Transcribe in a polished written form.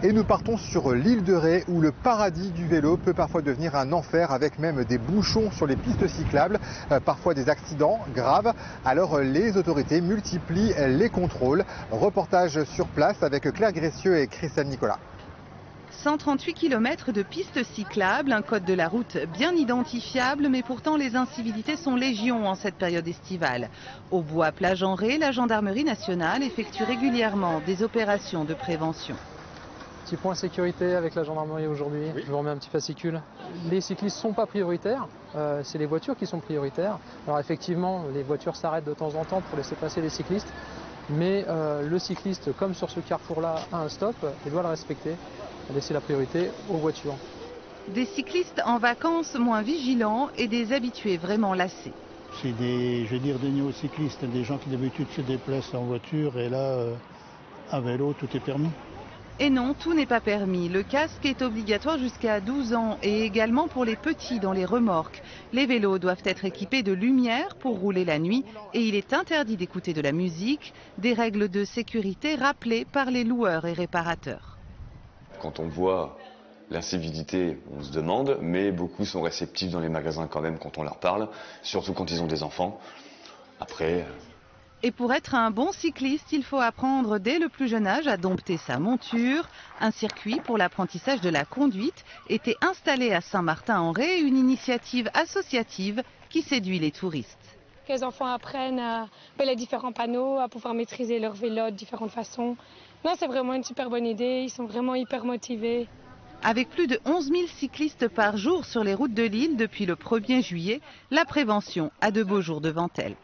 Et nous partons sur l'île de Ré où le paradis du vélo peut parfois devenir un enfer avec même des bouchons sur les pistes cyclables, parfois des accidents graves. Alors les autorités multiplient les contrôles. Reportage sur place avec Claire Gressieux et Christelle Nicolas. 138 km de pistes cyclables, un code de la route bien identifiable, mais pourtant les incivilités sont légion en cette période estivale. Au bois Plage-en-Ré, la gendarmerie nationale effectue régulièrement des opérations de prévention. Petit point sécurité avec la gendarmerie aujourd'hui, oui. Je vous remets un petit fascicule. Les cyclistes ne sont pas prioritaires, c'est les voitures qui sont prioritaires. Alors effectivement, les voitures s'arrêtent de temps en temps pour laisser passer les cyclistes, mais le cycliste, comme sur ce carrefour-là, a un stop, il doit le respecter, laisser la priorité aux voitures. Des cyclistes en vacances moins vigilants et des habitués vraiment lassés. C'est des néo-cyclistes, des gens qui d'habitude se déplacent en voiture et là, à vélo, tout est permis. Et non, tout n'est pas permis. Le casque est obligatoire jusqu'à 12 ans et également pour les petits dans les remorques. Les vélos doivent être équipés de lumière pour rouler la nuit et il est interdit d'écouter de la musique, des règles de sécurité rappelées par les loueurs et réparateurs. Quand on voit l'incivilité, on se demande, mais beaucoup sont réceptifs dans les magasins quand même quand on leur parle, surtout quand ils ont des enfants. Après... Et pour être un bon cycliste, il faut apprendre dès le plus jeune âge à dompter sa monture. Un circuit pour l'apprentissage de la conduite était installé à Saint-Martin-en-Ré, une initiative associative qui séduit les touristes. Que les enfants apprennent les différents panneaux, à pouvoir maîtriser leur vélo de différentes façons. Non, c'est vraiment une super bonne idée, ils sont vraiment hyper motivés. Avec plus de 11 000 cyclistes par jour sur les routes de l'île depuis le 1er juillet, la prévention a de beaux jours devant elle.